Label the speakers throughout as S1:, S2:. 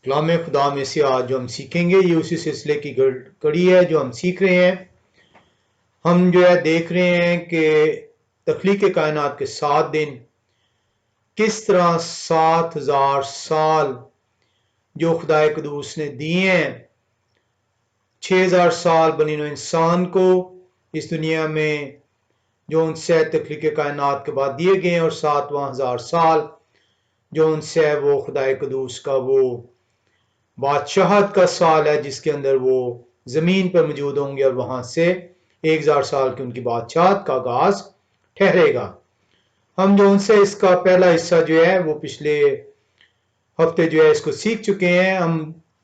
S1: کلام خدا میں سے آج جو ہم سیکھیں گے یہ اسی سلسلے کی کڑی ہے جو ہم سیکھ رہے ہیں. ہم جو ہے دیکھ رہے ہیں کہ تخلیق کائنات کے 7 دن کس طرح 7000 سال جو خدا قدوس نے دیے ہیں. 6000 سال بنی نوع انسان کو اس دنیا میں جو ان سے تخلیق کائنات کے بعد دیے گئے ہیں، اور 7,000 سال جو ان سے وہ خدا قدوس کا وہ بادشاہت کا سال ہے جس کے اندر وہ زمین پر موجود ہوں گے، اور وہاں سے 1000 سال کی ان کی بادشاہت کا آغاز ٹھہرے گا. ہم جو ان سے اس کا پہلا حصہ جو ہے وہ پچھلے ہفتے جو ہے اس کو سیکھ چکے ہیں. ہم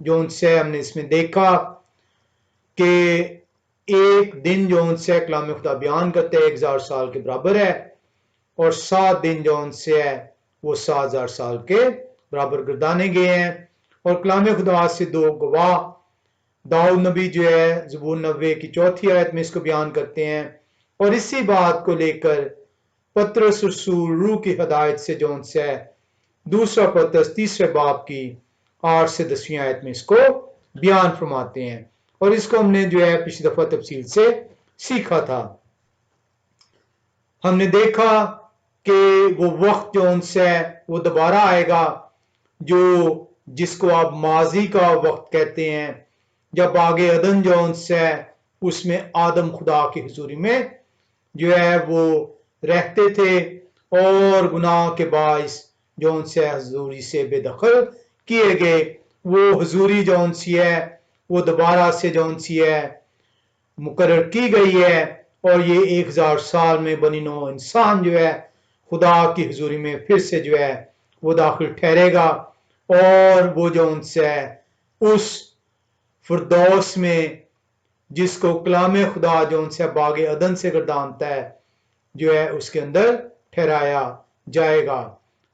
S1: جو ان سے ہم نے اس میں دیکھا کہ ایک دن جو ان سے کلام خدا بیان کرتے ہیں 1000 سال کے برابر ہے، اور 7 دن جو ان سے ہے وہ 7000 سال کے برابر گردانے گئے ہیں. اور کلام خدا سے 2 گواہ داؤد نبی جو ہے زبور 90 کی 4 آیت میں اس کو بیان کرتے ہیں، اور اسی بات کو لے کر پترس رسول روح کی ہدایت سے جو ان سے ہے 2 پترس 3 باب کی 8 سے 10 آیت میں اس کو بیان فرماتے ہیں. اور اس کو ہم نے جو ہے پچھلی دفعہ تفصیل سے سیکھا تھا. ہم نے دیکھا کہ وہ وقت جو ان سے ہے وہ دوبارہ آئے گا جس کو آپ ماضی کا وقت کہتے ہیں، جب آگے عدن جو ان سے ہے اس میں آدم خدا کی حضوری میں جو ہے وہ رہتے تھے، اور گناہ کے باعث جو ان سے حضوری سے بے دخل کیے گئے. وہ حضوری جو ان سی ہے وہ دوبارہ سے جو ان سی ہے مقرر کی گئی ہے، اور یہ 1000 سال میں بنی نوع انسان جو ہے خدا کی حضوری میں پھر سے جو ہے وہ داخل ٹھہرے گا، اور وہ جو ان سے ہے اس فردوس میں جس کو کلام خدا جو ان سے باغ عدن سے گردانتا ہے جو ہے اس کے اندر ٹھہرایا جائے گا.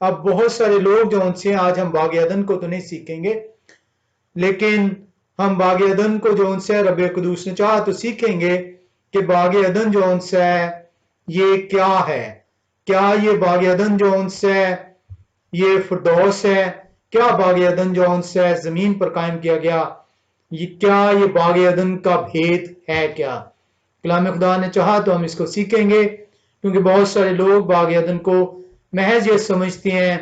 S1: اب بہت سارے لوگ جو ان سے آج ہم باغ عدن کو تو نہیں سیکھیں گے، لیکن ہم باغ عدن کو جو ان سے رب قدوس نے چاہا تو سیکھیں گے کہ باغ عدن جو ان سے ہے یہ کیا ہے. کیا یہ باغ عدن جو ان سے ہے یہ فردوس ہے؟ کیا باغ عدن جو ان سے زمین پر قائم کیا گیا کیا یہ باغ عدن کا بھید ہے؟ کیا کلام خدا نے چاہا تو ہم اس کو سیکھیں گے، کیونکہ بہت سارے لوگ باغ عدن کو محض یہ سمجھتے ہیں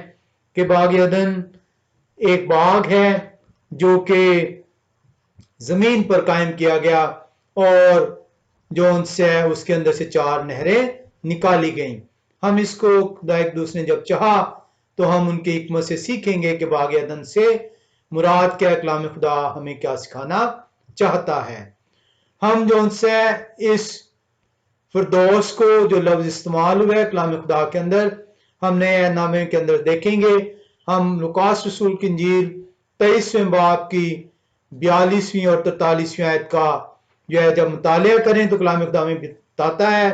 S1: کہ باغ عدن ایک باغ ہے جو کہ زمین پر قائم کیا گیا، اور جو ان سے اس کے اندر سے 4 نہریں نکالی گئیں. ہم اس کو خدا ایک دوسرے نے جب چاہا تو ہم ان کی حکمت سے سیکھیں گے کہ باغ عدن سے مراد کیا، کلام خدا ہمیں کیا سکھانا چاہتا ہے. ہم جو ان سے اس فردوس کو جو لفظ استعمال ہوا ہے کلام خدا کے اندر ہم نئے نامے کے اندر دیکھیں گے. ہم لوکاس رسول کی انجیل 23 باب کی 42 اور 43 آیت کا جو ہے جب مطالعہ کریں تو کلام خدا میں بتاتا ہے.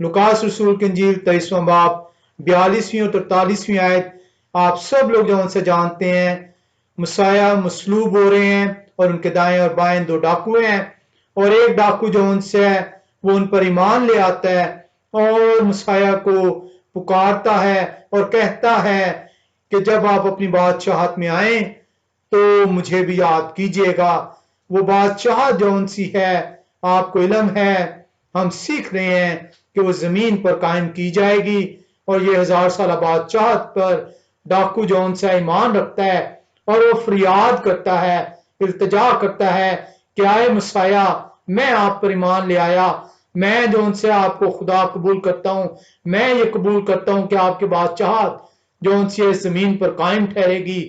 S1: لوکاس رسول کی انجیل 23 باب 42 اور 43 آیت آپ سب لوگ جو ان سے جانتے ہیں. مسیح مصلوب ہو رہے ہیں اور ان کے دائیں اور بائیں 2 ڈاکو ہیں، اور ایک ڈاکو جو ان سے ہے وہ ان پر ایمان لے آتا ہے اور مسیح کو پکارتا ہے اور کہتا ہے کہ جب آپ اپنی بادشاہت میں آئیں تو مجھے بھی یاد کیجئے گا. وہ بادشاہت جو ان سی ہے آپ کو علم ہے، ہم سیکھ رہے ہیں کہ وہ زمین پر قائم کی جائے گی، اور یہ 1000 سالہ بادشاہت پر ڈاکو جو ان سے ایمان رکھتا ہے اور وہ فریاد کرتا ہے، التجا کرتا ہے کہ آئے مسیح میں آپ پر ایمان لے آیا، میں جو ان سے آپ کو خدا قبول کرتا ہوں، میں یہ قبول کرتا ہوں کہ آپ کے بادشاہت جو ان سے زمین پر قائم ٹھہرے گی.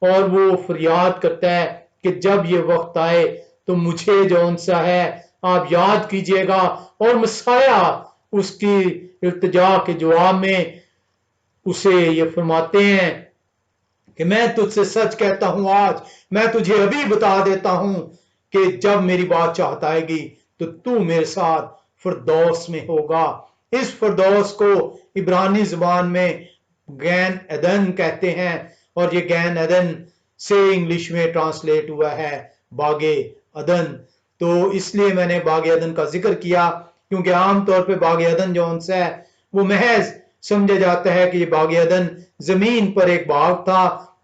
S1: اور وہ فریاد کرتا ہے کہ جب یہ وقت آئے تو مجھے جو ان سے ہے آپ یاد کیجئے گا. اور مسیح اس کی التجا کے جواب میں اسے یہ فرماتے ہیں کہ میں تجھ سے سچ کہتا ہوں، آج میں تجھے ابھی بتا دیتا ہوں کہ جب میری بادشاہت آئے گی تو میرے ساتھ فردوس میں ہوگا. اس فردوس کو عبرانی زبان میں گین عدن کہتے ہیں، اور یہ گین عدن سے انگلش میں ٹرانسلیٹ ہوا ہے باغ عدن. تو اس لیے میں نے باغ عدن کا ذکر کیا، کیونکہ عام طور پہ باغ عدن جو ان سے ہے وہ محض سمجھا جاتا ہے کہ یہ باغ عدن زمین پر ایک باغ تھا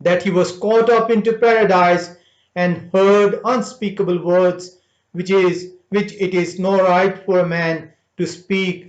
S1: that he was caught up into paradise and heard unspeakable words which it is no right for a man to speak।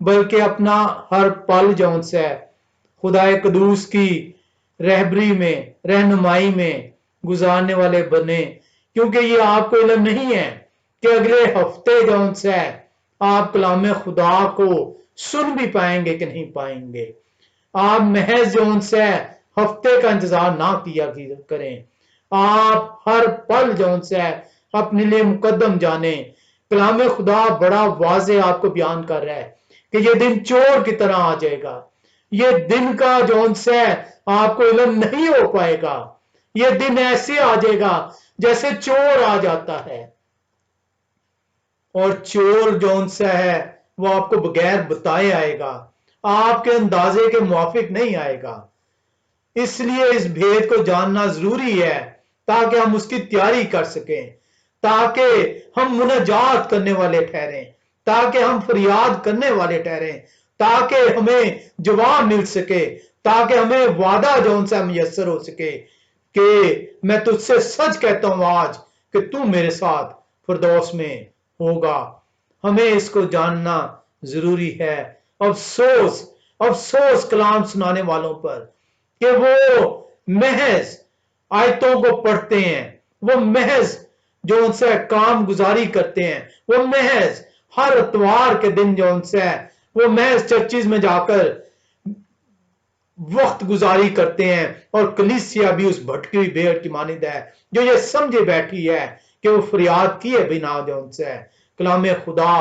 S1: بلکہ اپنا ہر پل جون سے خدا قدوس کی رہبری میں رہنمائی میں گزارنے والے بنے، کیونکہ یہ آپ کو علم نہیں ہے کہ اگلے ہفتے جون سے آپ کلام خدا کو سن بھی پائیں گے کہ نہیں پائیں گے۔ آپ محض جون سے ہفتے کا انتظار نہ کیا کریں، آپ ہر پل جون سے اپنے لیے مقدم جانیں۔ کلام خدا بڑا واضح آپ کو بیان کر رہا ہے کہ یہ دن چور کی طرح آ جائے گا، یہ دن کا جون سے آپ کو علم نہیں ہو پائے گا، یہ دن ایسے آ جائے گا جیسے چور آ جاتا ہے، اور چور جون سے ہے وہ آپ کو بغیر بتائے آئے گا، آپ کے اندازے کے موافق نہیں آئے گا۔ اس لیے اس بھید کو جاننا ضروری ہے تاکہ ہم اس کی تیاری کر سکیں، تاکہ ہم مناجات کرنے والے ٹھہریں، تاکہ ہم فریاد کرنے والے ٹھہریں، تاکہ ہمیں جواب مل سکے، تاکہ ہمیں وعدہ جون سے میسر ہو سکے کہ میں تجھ سے سچ کہتا ہوں آج کہ تو میرے ساتھ فردوس میں ہوگا۔ ہمیں اس کو جاننا ضروری ہے۔ افسوس افسوس کلام سنانے والوں پر کہ وہ محض آیتوں کو پڑھتے ہیں، وہ محض جو ان سے کام گزاری کرتے ہیں، وہ محض ہر اتوار کے دن جو ان سے وہ محض چرچز میں جا کر وقت گزاری کرتے ہیں، اور کلیسیا بھی اس بھٹکی ہوئی بھیڑ کی مانند ہے جو یہ سمجھے بیٹھی ہے کہ وہ فریاد کیے بنا جو ان سے کلام خدا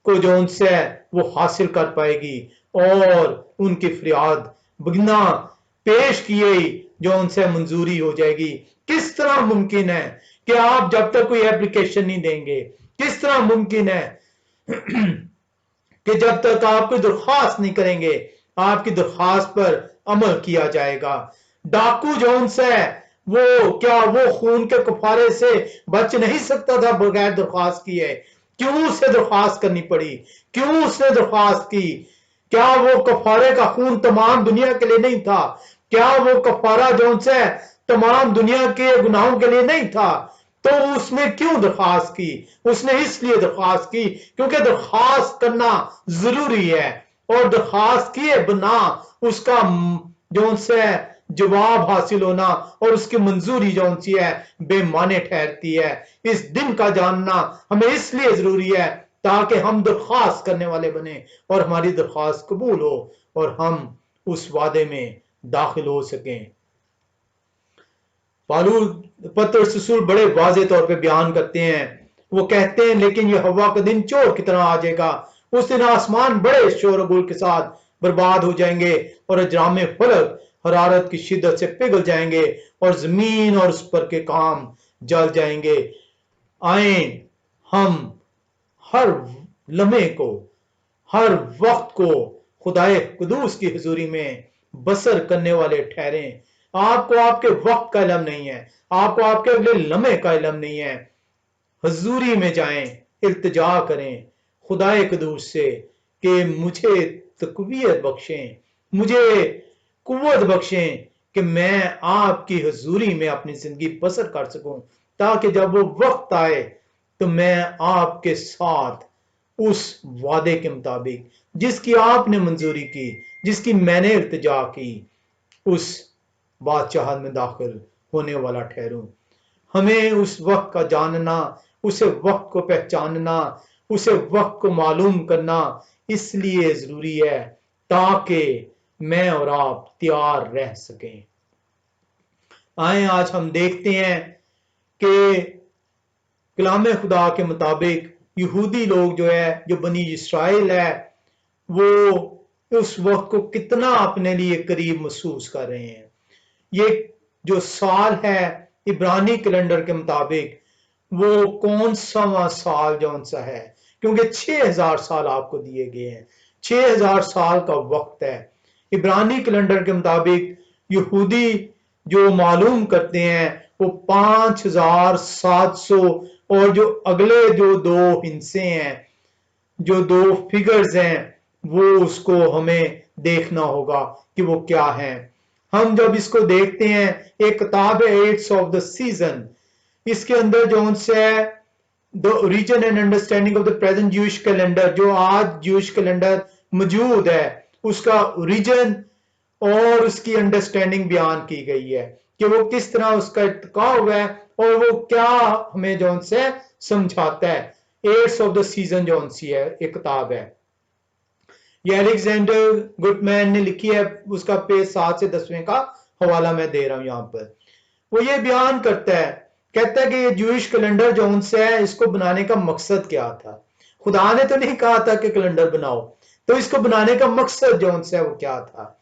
S1: کو جو ان سے وہ حاصل کر پائے گی، اور ان کی فریاد بگنا پیش کیے جو ان سے منظوری ہو جائے گی۔ کس طرح ممکن ہے کہ آپ جب تک کوئی اپلیکیشن نہیں دیں گے، کس طرح ممکن ہے کہ جب تک آپ کوئی درخواست نہیں کریں گے آپ کی درخواست پر عمل کیا جائے گا؟ ڈاکو جون سے وہ کیا وہ خون کے کفارے سے بچ نہیں سکتا تھا بغیر درخواست کیے؟ کیوں اسے درخواست کرنی پڑی؟ کیوں اس نے درخواست کی؟ کیا وہ کفارے کا خون تمام دنیا کے لیے نہیں تھا؟ کیا وہ کفارہ جون سے تمام دنیا کے گناہوں کے لیے نہیں تھا؟ تو اس نے کیوں درخواست کی؟ اس نے اس لیے درخواست کی کیونکہ درخواست کرنا ضروری ہے، اور درخواست کیے بنا اس کا جون سے جواب حاصل ہونا اور اس کی منظوری جون سی ہے بے معنی ٹھہرتی ہے۔ اس دن کا جاننا ہمیں اس لیے ضروری ہے تاکہ ہم درخواست کرنے والے بنیں اور ہماری درخواست قبول ہو اور ہم اس وعدے میں داخل ہو سکیں۔ پطرس رسول بڑے واضح طور پہ بیان کرتے ہیں، وہ کہتے ہیں لیکن یہ ہوا کا دن چور کی طرح آ جائے گا، اس دن آسمان بڑے شور و گل کے ساتھ برباد ہو جائیں گے، اور اجرام فلک حرارت کی شدت سے پگھل جائیں گے، اور زمین اور اس پر کے کام جل جائیں گے۔ آئیں ہم ہر لمحے کو، ہر وقت کو خدائے قدوس کی حضوری میں بسر کرنے والے ٹھہریں۔ آپ کو آپ کے وقت کا علم نہیں ہے، آپ کو آپ کے اگلے لمحے کا علم نہیں ہے۔ حضوری میں جائیں، التجا کریں خدائے قدوس سے کہ مجھے تقویت بخشیں، مجھے قوت بخشیں کہ میں آپ کی حضوری میں اپنی زندگی بسر کر سکوں، تاکہ جب وہ وقت آئے تو میں آپ کے ساتھ اس وعدے کے مطابق جس کی آپ نے منظوری کی، جس کی میں نے التجا کی، اس بادشاہت میں داخل ہونے والا ٹھہروں۔ ہمیں اس وقت کا جاننا، اسے وقت کو پہچاننا، اسے وقت کو معلوم کرنا اس لیے ضروری ہے تاکہ میں اور آپ تیار رہ سکیں۔ آئیں آج ہم دیکھتے ہیں کہ کلام خدا کے مطابق یہودی لوگ جو ہے، جو بنی اسرائیل ہے، وہ اس وقت کو کتنا اپنے لیے قریب محسوس کر رہے ہیں۔ یہ جو سال ہے عبرانی کیلنڈر کے مطابق وہ کون سا سال جون سا ہے، کیونکہ 6000 سال آپ کو دیے گئے ہیں، 6000 سال کا وقت ہے۔ عبرانی کیلنڈر کے مطابق یہودی جو معلوم کرتے ہیں وہ 5700، اور جو اگلے جو دو ہندسے ہیں، جو دو فگرز ہیں، وہ اس کو ہمیں دیکھنا ہوگا کہ وہ کیا ہیں۔ ہم جب اس کو دیکھتے ہیں، ایک کتاب ہے ایٹس آف دا سیزن، اس کے اندر جو ان سے the origin and understanding of the present Jewish calendar, جو آج Jewish calendar موجود ہے اس کا origin اور اس کی انڈرسٹینڈنگ بیان کی گئی ہے کہ وہ کس طرح اس کا ارتقاء ہوا ہے اور وہ کیا ہمیں جو ان سے سمجھاتا ہے. ایٹس آف دا سیزن جو ان سی ہے ایک کتاب ہے، یہ الیگزینڈر گٹمین نے لکھی ہے، اس کا پیج 7 سے 10 کا حوالہ میں دے رہا ہوں یہاں پر. وہ یہ بیان کرتا ہے، کہتا ہے کہ یہ جوئش کیلنڈر جو ان سے ہے اس کو بنانے کا مقصد کیا تھا. خدا نے تو نہیں کہا تھا کہ کیلنڈر بناؤ، تو اس کو بنانے کا مقصد جو ان سے ہے وہ کیا تھا،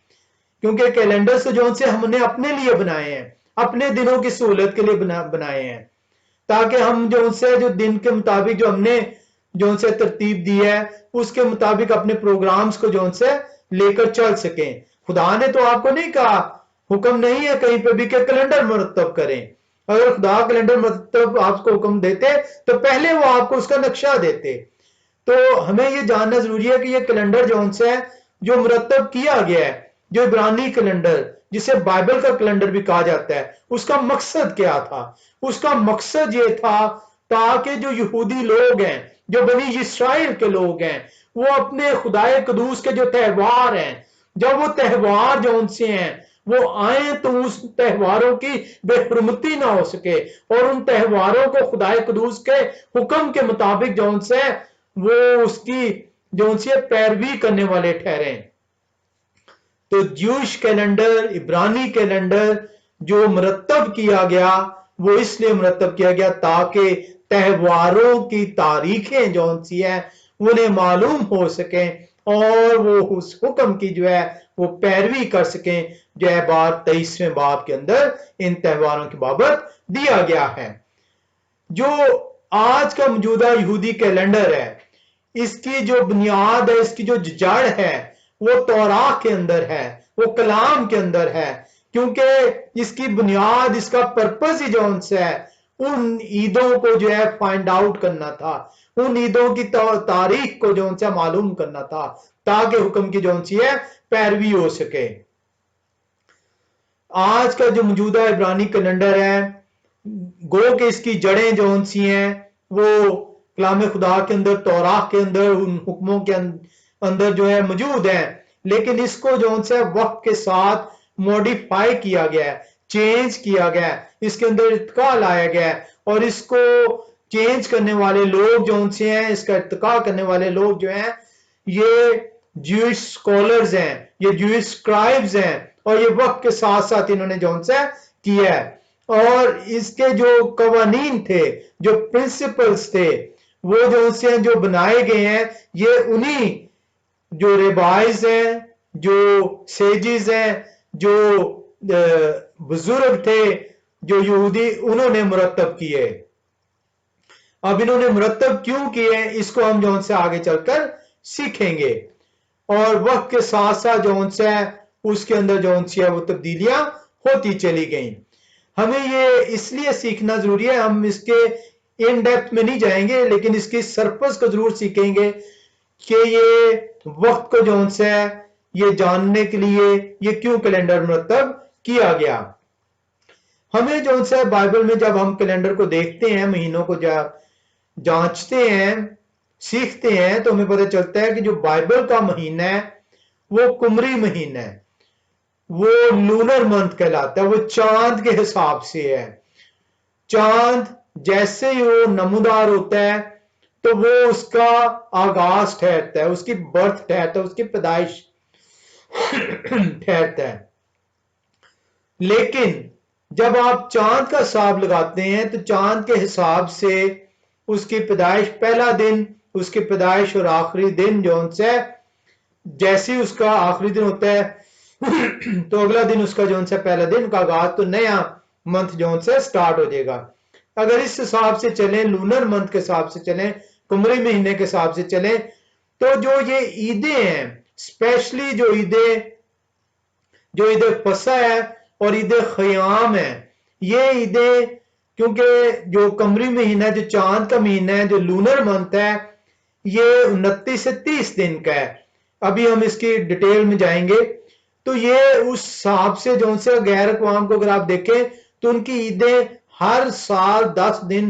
S1: کیونکہ کیلنڈر سے جو ان سے ہم نے اپنے لیے بنائے ہیں، اپنے دنوں کی سہولت کے لیے بنائے ہیں، تاکہ ہم جو ان سے جو دن کے مطابق جو ہم نے جو ان سے ترتیب دی ہے اس کے مطابق اپنے پروگرامز کو جو ان سے لے کر چل سکیں. خدا نے تو آپ کو نہیں کہا، حکم نہیں ہے کہیں پہ بھی کہ کیلنڈر مرتب کریں. اگر خدا کیلنڈر مرتب آپ کو حکم دیتے تو پہلے وہ آپ کو اس کا نقشہ دیتے. تو ہمیں یہ جاننا ضروری ہے کہ یہ کیلنڈر جو ان سے ہے جو مرتب کیا گیا ہے، جو عبرانی کیلنڈر جسے بائبل کا کیلنڈر بھی کہا جاتا ہے، اس کا مقصد کیا تھا؟ اس کا مقصد یہ تھا تاکہ جو یہودی لوگ ہیں، جو بنی اسرائیل کے لوگ ہیں، وہ اپنے خدائے قدوس کے جو تہوار ہیں، جب وہ تہوار جو ان سے ہیں وہ آئیں تو اس تہواروں کی بے حرمتی نہ ہو سکے، اور ان تہواروں کو خدائے قدوس کے حکم کے مطابق جو ان سے وہ اس کی جو ان سے پیروی کرنے والے ٹھہریں. تو جوش کیلنڈر، عبرانی کیلنڈر جو مرتب کیا گیا وہ اس لیے مرتب کیا گیا تاکہ تہواروں کی تاریخیں جو ان سی ہیں انہیں معلوم ہو سکیں اور وہ اس حکم کی جو ہے وہ پیروی کر سکیں جو ہے بات 23ویں باب کے اندر ان تہواروں کی بابت دیا گیا ہے. جو آج کا موجودہ یہودی کیلنڈر ہے اس کی جو بنیاد ہے، اس کی جو جڑ ہے وہ توراہ کے اندر ہے، وہ کلام کے اندر ہے، کیونکہ اس کی بنیاد، اس کا پرپس ہی جو ان سے ہے ان عیدوں کو جو ہے فائنڈ آؤٹ کرنا تھا، ان عیدوں کی تاریخ کو جو ان سے معلوم کرنا تھا تاکہ حکم کی جو ان سی ہے پیروی ہو سکے. آج کا جو موجودہ عبرانی کیلنڈر ہے گو کہ اس کی جڑیں جو ان سی ہیں وہ کلام خدا کے اندر، توراہ کے اندر، ان حکموں کے اندر جو ہے موجود ہیں، لیکن اس کو جو ان سے وقت کے ساتھ موڈیفائی کیا گیا ہے، چینج کیا گیا ہے، اس کے اندر ارتقاء لایا گیا ہے، اور اس کو چینج کرنے والے لوگ جو ان سے ہیں، اس کا ارتقاء کرنے والے لوگ جو ہیں یہ جوئش سکولرز ہیں، یہ جوئش سکرائبز ہیں، اور یہ وقت کے ساتھ ساتھ انہوں نے جو ان سے کیا ہے. اور اس کے جو قوانین تھے، جو پرنسپلز تھے، وہ جو ان سے جو بنائے گئے ہیں یہ انہی جو ریبائز ہیں، جو سیجز ہیں، جو بزرگ تھے جو یہودی، انہوں نے مرتب کیے. اب انہوں نے مرتب کیوں کیے اس کو ہم جو ان سے آگے چل کر سیکھیں گے، اور وقت کے ساتھ ساتھ جو ان سے اس کے اندر جو ان سے وہ تبدیلیاں ہوتی چلی گئیں. ہمیں یہ اس لیے سیکھنا ضروری ہے، ہم اس کے ان ڈیپتھ میں نہیں جائیں گے لیکن اس کی سرفس کو ضرور سیکھیں گے کہ یہ وقت کو جو ان سے یہ جاننے کے لیے یہ کیوں کیلنڈر مرتب کیا گیا. ہمیں جو ان سے بائبل میں جب ہم کیلنڈر کو دیکھتے ہیں، مہینوں کو جب جانچتے ہیں، سیکھتے ہیں، تو ہمیں پتہ چلتا ہے کہ جو بائبل کا مہینہ ہے وہ قمری مہینہ ہے، وہ لونر منتھ کہلاتا ہے، وہ چاند کے حساب سے ہے. چاند جیسے ہی وہ نمودار ہوتا ہے تو وہ اس کا آغاز ٹھہرتا ہے، اس کی برتھ ٹھہرتا ہے، اس کی پیدائش ٹھہرتا ہے. لیکن جب آپ چاند کا حساب لگاتے ہیں تو چاند کے حساب سے اس کی پیدائش، پہلا دن اس کی پیدائش اور آخری دن جو ان سے جیسے اس کا آخری دن ہوتا ہے تو اگلا دن اس کا جو ان سے پہلا دن کا آغاز، تو نیا منتھ جو ان سے سٹارٹ ہو جائے گا. اگر اس حساب سے چلیں، لونر منتھ کے حساب سے چلیں، قمری مہینے کے حساب سے چلیں، تو جو یہ عیدیں ہیں، اسپیشلی جو عید فصح ہے اور عید خیام ہے، یہ عیدیں کیونکہ جو قمری مہینہ، جو چاند کا مہینہ ہے، جو لونر منتھ ہے، یہ 29 سے 30 دن کا ہے. ابھی ہم اس کی ڈیٹیل میں جائیں گے. تو یہ اس حساب سے جو ان سے غیر اقوام کو اگر آپ دیکھیں تو ان کی عیدیں ہر سال 10 دن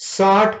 S1: 60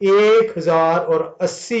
S1: 1080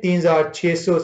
S1: 3600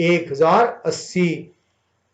S1: 1080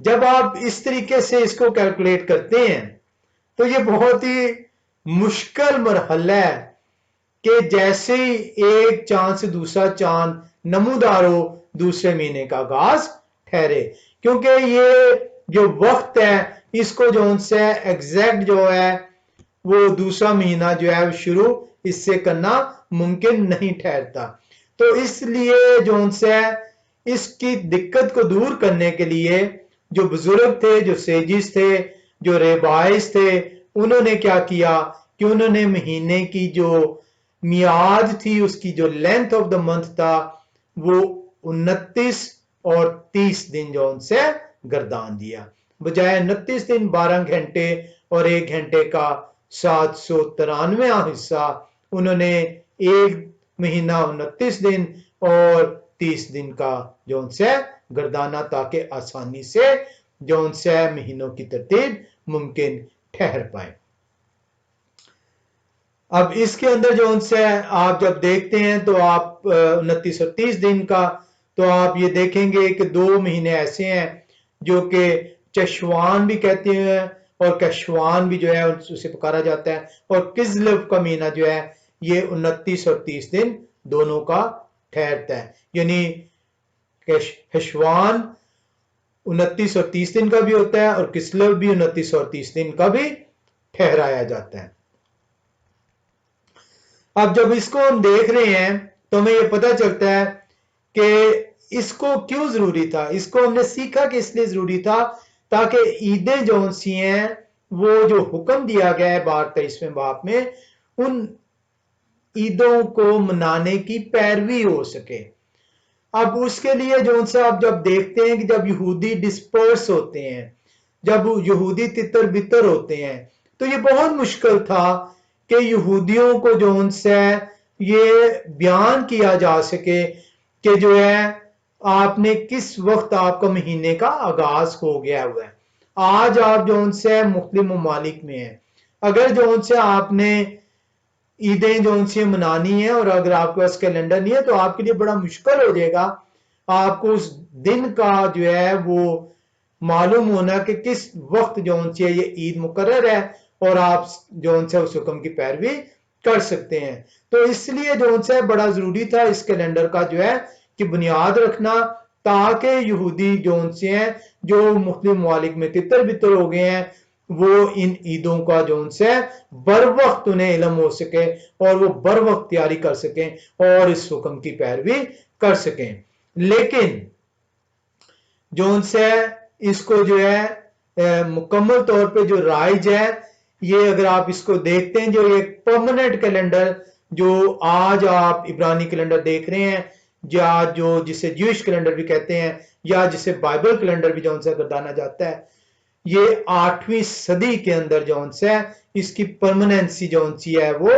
S1: جب آپ اس طریقے سے اس کو کیلکولیٹ کرتے ہیں تو یہ بہت ہی مشکل مرحلہ ہے کہ جیسے ہی ایک چاند سے دوسرا چاند نمودار ہو دوسرے مہینے کا آغاز ٹھہرے، کیونکہ یہ جو وقت ہے اس کو جو ان سے ایگزیکٹ جو ہے وہ دوسرا مہینہ جو ہے شروع اس سے کرنا ممکن نہیں ٹھہرتا۔ تو اس لیے جو ان سے اس کی دقت کو دور کرنے کے لیے جو بزرگ تھے، جو سیجز تھے، جو ریبائز تھے، انہوں نے کیا کیا کہ انہوں نے مہینے کی جو میعاد تھی، اس کی جو لینتھ آف دا منتھ تھا، وہ 29 اور 30 دن جو ان سے گردان دیا، بجائے 29 دن 12 گھنٹے اور 1 گھنٹے کا 793واں حصہ انہوں نے ایک مہینہ 29 دن اور 30 دن کا جو ان سے گردانا، تاکہ آسانی سے جو ان سے مہینوں کی ترتیب ممکن ٹھہر پائے۔ اب اس کے اندر جو ان سے آپ جب دیکھتے ہیں تو آپ 29 اور 30 دن کا، تو آپ یہ دیکھیں گے کہ 2 مہینے ایسے ہیں جو کہ چشوان بھی کہتے ہیں اور کشوان بھی جو ہے اسے پکارا جاتا ہے، اور کزلو کا مہینہ جو ہے یہ 29 اور 30 دن دونوں کا ٹھہرتا ہے، یعنی کشوان 29 اور 30 دن کا بھی ہوتا ہے اور کسلو بھی 29 اور 30 دن کا بھی ٹھہرایا جاتا ہے۔ اب جب اس کو ہم دیکھ رہے ہیں تو ہمیں یہ پتہ چلتا ہے کہ اس کو کیوں ضروری تھا، اس کو ہم نے سیکھا کہ اس لیے ضروری تھا تاکہ عیدیں جو سی ہیں وہ جو حکم دیا گیا ہے 23ویں باب میں، ان عیدوں کو منانے کی پیروی ہو سکے۔ اب اس کے لیے جو ان سے آپ جب دیکھتے ہیں کہ جب یہودی ڈسپرس ہوتے ہیں، جب یہودی تتر بتر ہوتے ہیں، تو یہ بہت مشکل تھا کہ یہودیوں کو جو ان سے یہ بیان کیا جا سکے کہ جو ہے آپ نے کس وقت آپ کا مہینے کا آغاز ہو گیا ہوا ہے۔ آج آپ جو ان سے مختلف ممالک میں ہیں، اگر جو ان سے آپ نے عیدیں جو ان سے منانی ہیں اور اگر آپ کے پاس کیلنڈر نہیں ہے تو آپ کے لیے بڑا مشکل ہو جائے گا آپ کو اس دن کا جو ہے وہ معلوم ہونا کہ کس وقت جو ان سے یہ عید مقرر ہے اور آپ جو ان سے اس حکم کی پیروی کر سکتے ہیں۔ تو اس لیے جو ان سے بڑا ضروری تھا اس کیلنڈر کا جو ہے کہ بنیاد رکھنا، تاکہ یہودی جو ان سے ہیں جو مختلف ممالک میں تتر بتر ہو گئے ہیں وہ ان عیدوں کا جو ان سے بر وقت انہیں علم ہو سکے اور وہ بر وقت تیاری کر سکیں اور اس حکم کی پیروی کر سکیں۔ لیکن جو ان سے اس کو جو ہے مکمل طور پہ جو رائج ہے، یہ اگر آپ اس کو دیکھتے ہیں جو یہ پرماننٹ کیلنڈر جو آج آپ عبرانی کیلنڈر دیکھ رہے ہیں یا جو جسے جیوش کیلنڈر بھی کہتے ہیں یا جسے بائبل کیلنڈر بھی جو ان سے گردانا جاتا ہے، یہ 8ویں صدی کے اندر جو ان سے اس کی پرماننسی جو ان سی ہے وہ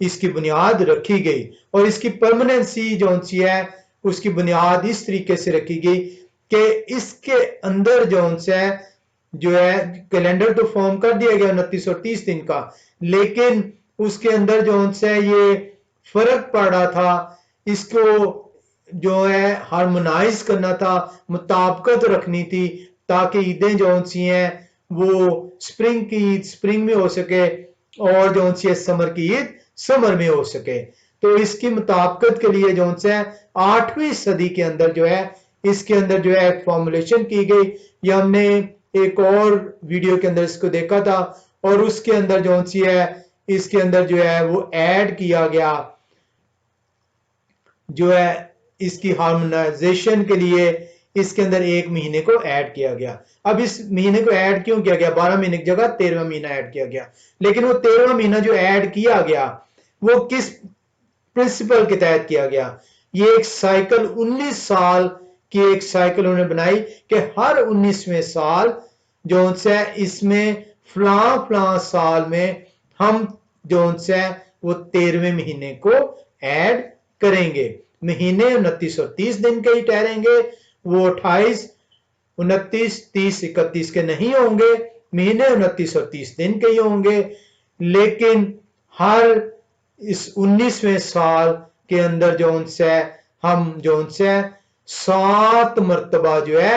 S1: اس کی بنیاد رکھی گئی، اور اس کی پرماننسی جو ان سی ہے اس کی بنیاد اس طریقے سے رکھی گئی کہ اس کے اندر جو ان سے جو ہے کیلنڈر تو فارم کر دیا گیا 29 اور 30 دن کا، لیکن اس کے اندر جو ان سے یہ فرق پڑ رہا تھا، اس کو جو ہے ہارمونائز کرنا تھا، مطابقت رکھنی تھی تاکہ عیدیں جو ان سی ہیں وہ سپرنگ کی عید سپرنگ میں ہو سکے اور جو ان سی سمر کی عید سمر میں ہو سکے۔ تو اس کی مطابقت کے لیے جو ان سے 8ویں صدی کے اندر جو ہے اس کے اندر جو ہے فارمولیشن کی گئی، یہ ہم نے ایک اور ویڈیو کے اندر اس کو دیکھا تھا، اور اس کے اندر جو ان سی ہے اس کے اندر جو ہے وہ ایڈ کیا گیا جو ہے اس کی ہارمونائزیشن کے لیے اس کے اندر ایک مہینے کو ایڈ کیا گیا۔ اب اس مہینے کو ایڈ کیوں کیا گیا؟ 12 مہینے کی جگہ 13واں مہینہ ایڈ کیا گیا، لیکن وہ 13واں مہینہ جو ایڈ کیا گیا وہ کس پرنسپل کے تحت کیا گیا؟ یہ ایک سائیکل 19 سال کی ایک سائیکل انہوں نے بنائی کہ ہر 19ویں سال جو ان سے اس میں فلاں فلاں سال میں ہم جو ان سے وہ 13ویں مہینے کو ایڈ کریں گے۔ مہینے 29 اور 30 دن کے ہی ٹھہریں گے، وہ 28 29 30 31 کے نہیں ہوں گے، مہینے 29 اور 30 دن کے ہی ہوں گے، لیکن ہر اس 19ویں سال کے اندر جو ان سے ہم جو ان سے 7 مرتبہ جو ہے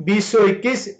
S1: 2021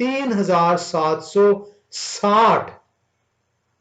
S1: 3760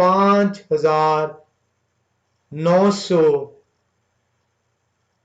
S1: 5900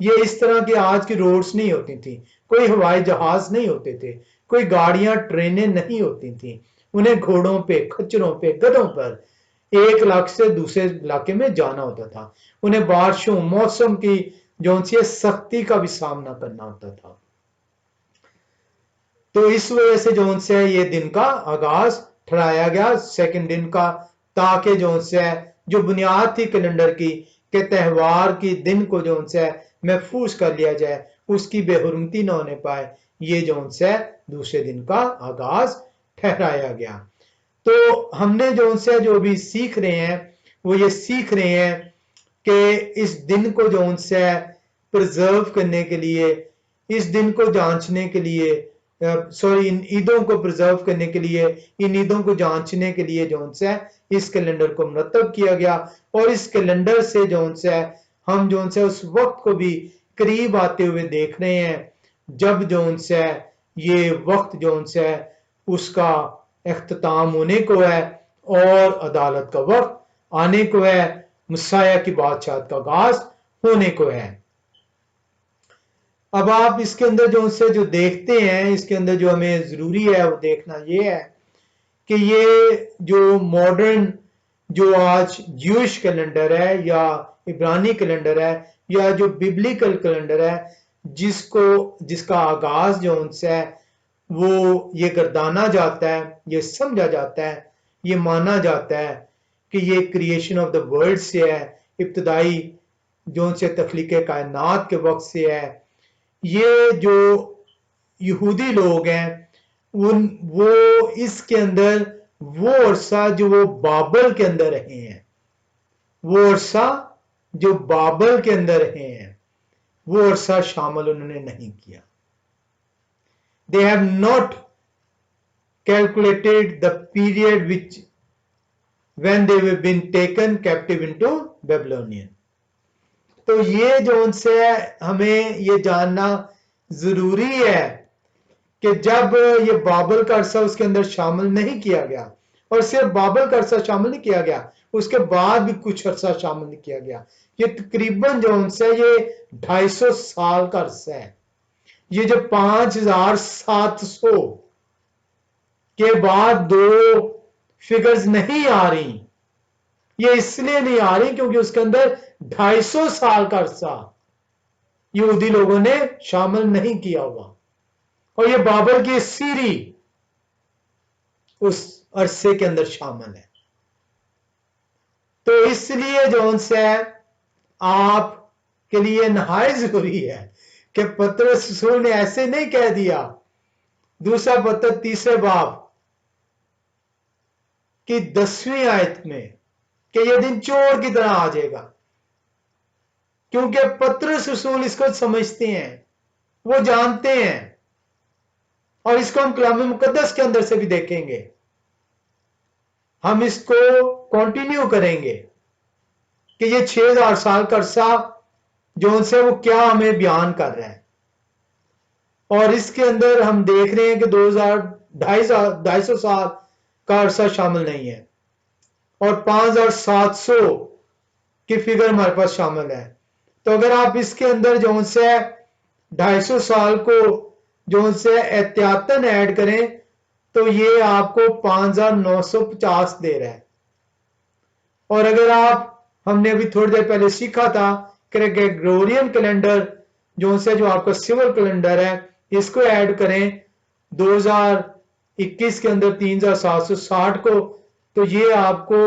S1: یہ اس طرح کی آج کی روڈز نہیں ہوتی تھی، کوئی ہوائی جہاز نہیں ہوتے تھے، کوئی گاڑیاں ٹرینیں نہیں ہوتی تھیں، انہیں گھوڑوں پہ، کھچروں پہ، گدھوں پر ایک علاقے سے دوسرے علاقے میں جانا ہوتا تھا، انہیں بارشوں، موسم کی جو سی سختی کا بھی سامنا کرنا ہوتا تھا۔ تو اس وجہ سے جو سے یہ دن کا آغاز ٹھہرایا گیا، سیکنڈ دن کا، تاکہ جو سے جو بنیاد تھی کیلنڈر کی کہ تہوار کی دن کو جو سے محفوظ کر لیا جائے، اس کی بے حرمتی نہ ہونے پائے، یہ جو سے دوسرے دن کا آغاز ٹھہرایا گیا۔ تو ہم نے جو سے جو بھی سیکھ رہے ہیں وہ یہ سیکھ رہے ہیں کہ اس دن کو جو سے پرزرو کرنے کے لیے، اس دن کو جانچنے کے لیے، سوری ان عیدوں کو پرزرو کرنے کے لیے، ان عیدوں کو جانچنے کے لیے جو سے اس کیلنڈر کو مرتب کیا گیا، اور اس کیلنڈر سے جو سے ہم جو سے اس وقت کو بھی قریب آتے ہوئے دیکھ رہے ہیں جب جو سے یہ وقت جو سے اس کا اختتام ہونے کو ہے اور عدالت کا وقت آنے کو ہے، مسیح کی بادشاہت کا آغاز ہونے کو ہے۔ اب آپ اس کے اندر جو سے جو دیکھتے ہیں، اس کے اندر جو ہمیں ضروری ہے وہ دیکھنا یہ ہے کہ یہ جو ماڈرن جو آج جیوش کیلنڈر ہے یا عبرانی کیلنڈر ہے یا جو ببلیکل کیلنڈر ہے، جس کا آغاز جو ان سے ہے وہ یہ گردانا جاتا ہے، یہ سمجھا جاتا ہے، یہ مانا جاتا ہے کہ یہ کریشن آف دا ورلڈ سے ہے، ابتدائی جو ان سے تخلیق کائنات کے وقت سے ہے۔ یہ جو یہودی لوگ ہیں وہ اس کے اندر وہ عرصہ جو وہ بابل کے اندر رہے ہیں، وہ عرصہ جو بابل کے اندر رہے ہیں، وہ عرصہ شامل انہوں نے نہیں کیا۔ They have not calculated the period when they were been taken captive into Babylonian۔ تو یہ جو ان سے ہمیں یہ جاننا ضروری ہے کہ جب یہ بابل کا عرصہ اس کے اندر شامل نہیں کیا گیا، اور صرف بابل کا عرصہ شامل نہیں کیا گیا، اس کے بعد بھی کچھ عرصہ شامل نہیں کیا گیا، یہ تقریباً جو ان سے یہ 250 سال کا عرصہ ہے۔ یہ جو 5700 کے بعد دو فگرز نہیں آ رہی، یہ اس لیے نہیں آ رہی کیونکہ اس کے اندر 250 سال کا عرصہ یہودی لوگوں نے شامل نہیں کیا ہوا، اور یہ بابل کی سیری اس عرصے کے اندر شامل ہے۔ تو اس لیے جو ان سے آپ کے لیے نہایت ضروری ہے کہ پطرس رسول نے ایسے نہیں کہہ دیا، دوسرا پتر 3 باب کی 10ویں آیت میں کہ یہ دن چور کی طرح آ جائے گا، کیونکہ پطرس رسول اس کو سمجھتے ہیں، وہ جانتے ہیں، اور اس کو ہم کلام مقدس کے اندر سے بھی دیکھیں گے، ہم اس کو کنٹینیو کریں گے کہ یہ 6000 سال کا عرصہ جو ان سے وہ کیا ہمیں بیان کر رہا ہے، اور اس کے اندر ہم دیکھ رہے ہیں کہ 250 سال کا عرصہ شامل نہیں ہے، اور 5700 کی فگر ہمارے پاس شامل ہے۔ تو اگر آپ اس کے اندر جو ان سے 250 سال کو جو ان سے احتیاطاً ایڈ کریں تو یہ آپ کو 5950 دے رہا ہے۔ اور اگر آپ، ہم نے ابھی تھوڑی دیر پہلے سیکھا تھا کہ گریگورین کیلنڈر جو ان سے جو آپ کا سول کیلنڈر ہے، اس کو ایڈ کریں 2021 کے اندر 3760 کو، تو یہ آپ کو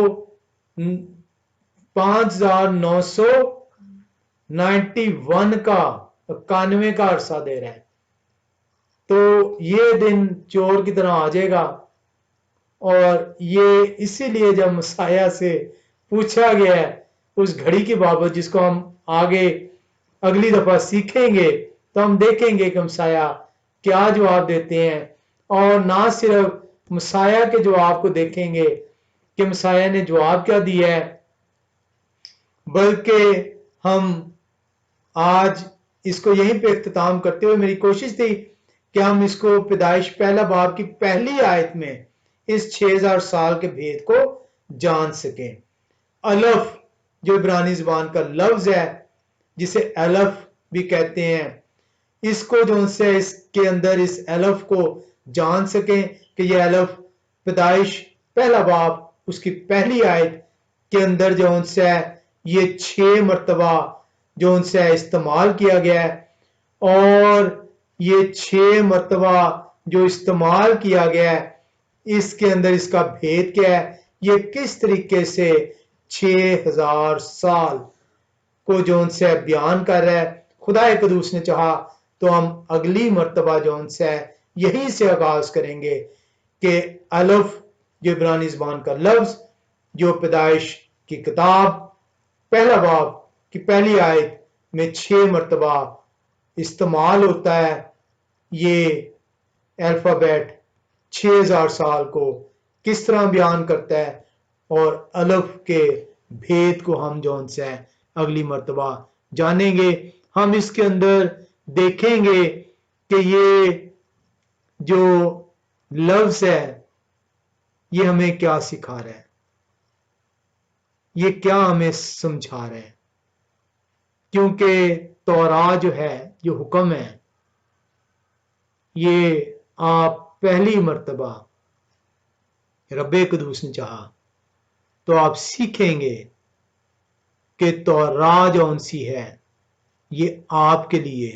S1: 5991 کا 91 کا عرصہ دے رہا ہے۔ تو یہ دن چور کی طرح آ جائے گا، اور یہ اسی لیے جب مسیح سے پوچھا گیا ہے اس گھڑی کی بابت، جس کو ہم آگے اگلی دفعہ سیکھیں گے، تو ہم دیکھیں گے کہ مسیح کیا جواب دیتے ہیں، اور نہ صرف مسیح کے جواب کو دیکھیں گے کہ مسیح نے جواب کیا دیا ہے، بلکہ ہم آج اس کو یہیں پہ اختتام کرتے ہوئے میری کوشش تھی کہ ہم اس کو پیدائش پہلا باب کی پہلی آیت میں اس 6000 سال کے بھید کو جان سکیں۔ الف جو عبرانی زبان کا لفظ ہے، جسے الف بھی کہتے ہیں، اس کو جو سے اس کے اندر اس الف کو جان سکیں کہ یہ الف پیدائش پہلا باب اس کی پہلی آیت کے اندر جو ان سے یہ 6 مرتبہ جو ان سے استعمال کیا گیا ہے، اور یہ 6 مرتبہ جو استعمال کیا گیا ہے اس کے اندر اس کا بھید کیا ہے، یہ کس طریقے سے 6000 سال کو جو ان سے بیان کر رہا ہے۔ خدا قدوس نے چاہا تو ہم اگلی مرتبہ جو ان سے یہی سے آغاز کریں گے کہ الف جو عبرانی زبان کا لفظ جو پیدائش کی کتاب پہلا باب کی پہلی آیت میں 6 مرتبہ استعمال ہوتا ہے، یہ الفابیٹ 6000 سال کو کس طرح بیان کرتا ہے، اور الف کے بھید کو ہم جو ان سے اگلی مرتبہ جانیں گے۔ ہم اس کے اندر دیکھیں گے کہ یہ جو لفظ ہے یہ ہمیں کیا سکھا رہا ہے، یہ کیا ہمیں سمجھا رہا ہے، کیونکہ تورات جو ہے، جو حکم ہے، یہ آپ پہلی مرتبہ رب قدوس نے چاہا تو آپ سیکھیں گے کہ تورات جو انسی ہے یہ آپ کے لیے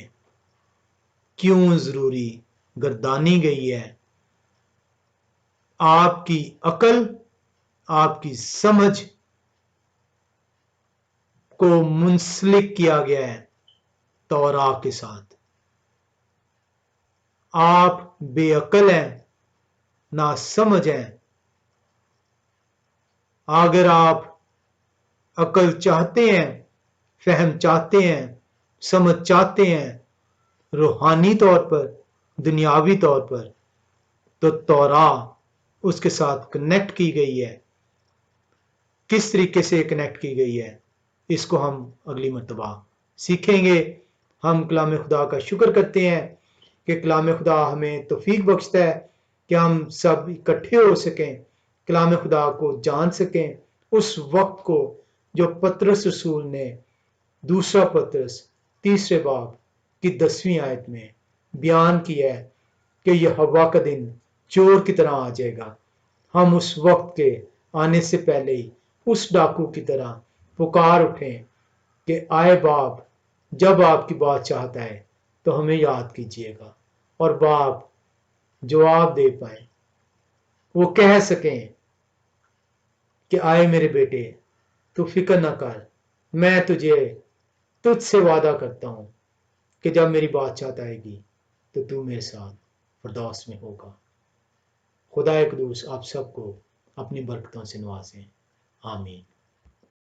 S1: کیوں ضروری گردانی گئی ہے۔ آپ کی عقل، آپ کی سمجھ کو منسلک کیا گیا ہے تورات کے ساتھ۔ آپ بے عقل ہیں، نا سمجھ ہیں۔ اگر آپ عقل چاہتے ہیں، فہم چاہتے ہیں، سمجھ چاہتے ہیں روحانی طور پر، دنیاوی طور پر، تو تورات اس کے ساتھ کنیکٹ کی گئی ہے۔ کس طریقے سے کنیکٹ کی گئی ہے اس کو ہم اگلی مرتبہ سیکھیں گے۔ ہم کلام خدا کا شکر کرتے ہیں کہ کلام خدا ہمیں توفیق بخشتا ہے کہ ہم سب اکٹھے ہو سکیں، کلام خدا کو جان سکیں، اس وقت کو جو پطرس رسول نے دوسرا پطرس 3 باب کی 10ویں آیت میں بیان کیا ہے کہ یہ ہوا کا دن چور کی طرح آ جائے گا۔ ہم اس وقت کے آنے سے پہلے ہی اس ڈاکو کی طرح پکار اٹھیں کہ آئے باپ، جب آپ کی بات چاہتا ہے تو ہمیں یاد کیجئے گا، اور باپ جواب دے پائیں، وہ کہہ سکیں کہ آئے میرے بیٹے، تو فکر نہ کر، میں تجھ سے وعدہ کرتا ہوں کہ جب میری بات چاہت آئے گی تو تو میرے ساتھ فردوس میں ہوگا۔ خدا قدوس آپ سب کو اپنی برکتوں سے نوازیں، آمین۔